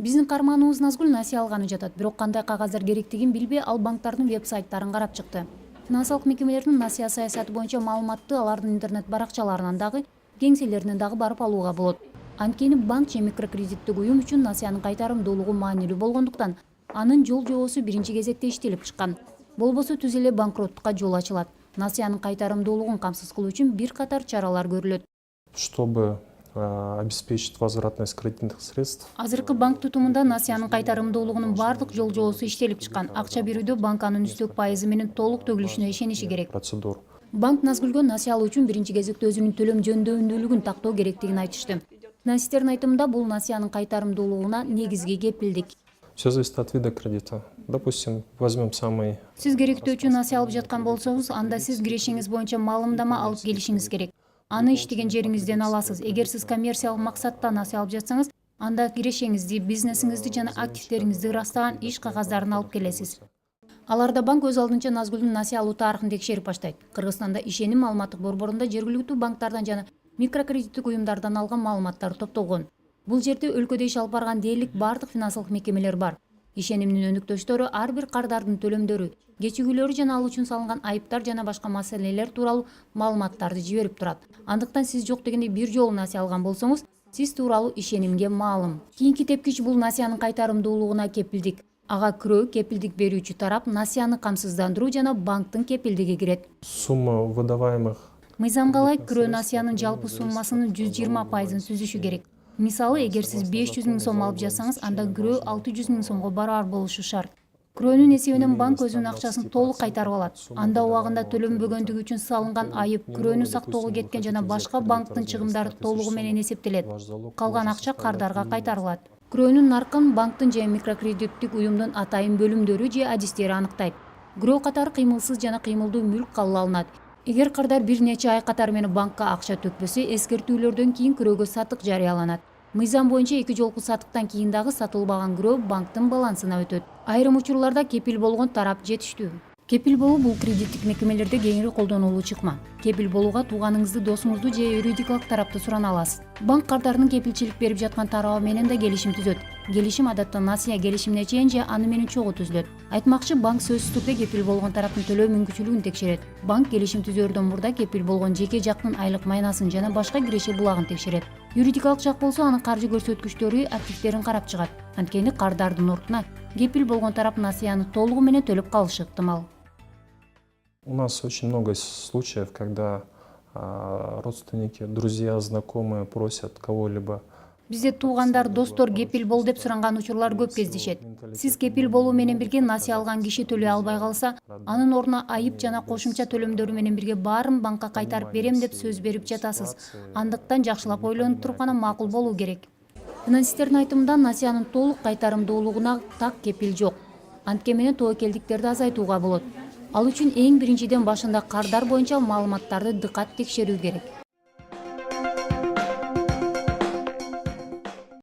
Биздин каарманыбыз Назгүл насыя алганы жатат, бирок кандай кагаздар керектигин билбей, ал банктардын веб-сайттарын карап чыкты. Финансылык мекемелердин насыя саясаты боюнча маалыматты алардын интернет баракчаларынан дагы, кеңселеринен дагы барып алууга болот. Анткени банк же микрокредиттик уюм үчүн насыянын кайтарымдуулугу маанилүү болгондуктан, анын жол жобосу биринчи кезекте иштелип чыккан. Болбосо түз эле банкроттукка жол ачылат. Насыянын кайтарымдуулугун камсыз кылуу үчүн бир катар чаралар көрүлөт. Чтобы обеспечить возвратность кредитных средств. Азыркы банк тутумунда насыянын кайтарымдуулугунун баардык жол жобосу иштелип чыккан. Акча берүүдө банк анын үстөк пайызы менен толук төгүлүшүнө ишениши керек. Процедур. Банк Назгүлгө насыя алуу үчүн биринчи кезекте өзүнүн төлөм жөндөмдүүлүгүн тактоо керектигин айтышты. Финансисттердин айтымында бул насыянын кайтарымдуулугуна негизги кепилдик. Все зависит от вида кредита. Допустим, возьмем самый. Сиз керектөө үчүн насыя алып жаткан болсоңуз, анда сиз кирешиңиз боюнча маалымдама алып келишиңиз керек. Аны иштеген жериңизден аласыз. Эгер сиз коммерциялык максатта насыя алып жатсаңыз, анда кирешеңизди, бизнесиңизди жана активдериңизди ырастаган иш кагаздарын алып келесиз. Аларда банк өз алдынча Назгүлдүн насыя алуу тарыхын текшерип баштайт. Кыргызстанда ишеним маалыматтык борборунда жергиликтүү банктардан жана микрокредиттик уюмдардан алган маалыматтар топтолгон. Бул жерде өлкөдө иш алып барган дээрлик бардык финансылык мекемелер бар. Ишенимдин өнүктөштөрү ар бир кардардын төлөмдөрү, кечигүүлөрү жана ал үчүн салынган айыптар жана башка маселелер тууралуу маалыматтарды жиберип турат. Андыктан сиз жок дегенде бир жолу насыя алган болсоңуз, сиз тууралуу ишенимге маалым. Кийинки тепкич бул насыянын кайтарымдуулугуна кепилдик. Ага кирөө кепилдик берүүчү тарап насыяны камсыздандыруу жана банктын кепилдиги кирет. Сумма выдаваемых. Мыйзамга ылайык кирөө насыянын жалпы суммасынын 120% түзүшү керек. Мисалы, эгер сиз 500 000 сом алып жатсаңыз, анда кирөө 600 000 сомго барабар болушу шарт. Кирөөнүн эсебинен банк өзүнүн акчасын толук кайтарып алат. Анда убагында төлөнбөгөндүгү үчүн салынган айып, кирөөнү сактоого кеткен жана башка банктын чыгымдары толугу менен эсептелет. Калган акча кардарга кайтарылат. Кирөөнүн наркын банктын же микрокредиттик уюмдун атайын бөлүмдөрү же адистери аныктайт. Кирөө катары кыймылсыз жана кыймылдуу мүлк кабыл алынат. Эгер кардар бир нече ай катары менен банкка акча төкпөсө, эскертүүлөрдөн кийин кирөөгө сатык жарыяланат. Мыйзам боюнча эки жолку сатыктан кийин дагы сатылбаган кирөө банктын балансына өтөт. Айрым учурларда кепил болгон тарап жетиштүү. Кепил болуу бул кредиттик мекемелерде кеңири колдонулуу чыкма. Кепил болууга тууганыңызды, досуңузду же юридикалык тарапты сурана аласыз. Банк кардарынын кепилчилик берип жаткан тарабы менен да келишим түзөт. Келишим адатта насыя келишимине чейин же аны менен чогуу түзүлөт. Айтмакчы, банк сөзсүз түрдө кепил болгон тараптын төлөө мүмкүнчүлүгүн текшерет. Банк келишим түзөөрдөн мурда кепил болгон жеке жактын айлык майнасын жана башка киреше булагын текшерет. Юридикалык жак болсо анын каржы көрсөткүчтөрү, активдерин карап чыгат. Анткени кардардын ордуна кепил болгон тарап насыяны толугу менен төлөп калышы ыктымал. У нас очень много случаев, когда родственники, друзья, знакомые просят кого-либо. Бизде туугандар, достор кепил бол деп суранган учурлар көп кездешет. Сиз кепил болуу менен бирге насыя алган киши төлөй албай калса, анын ордуна айып жана кошумча төлөмдөрү менен бирге баарын банкка кайтарып берем деп сөз берип жатасыз. Андыктан жакшылап ойлонуп туруп гана макул болуу керек. Финансисттердин айтымында насыянын толук кайтарымдуулугуна так кепил жок. Антке менен тобокелдиктерди азайтууга болот. Ал үчүн эң биринчиден башында кардар боюнча маалыматтарды дыкат текшерүү керек.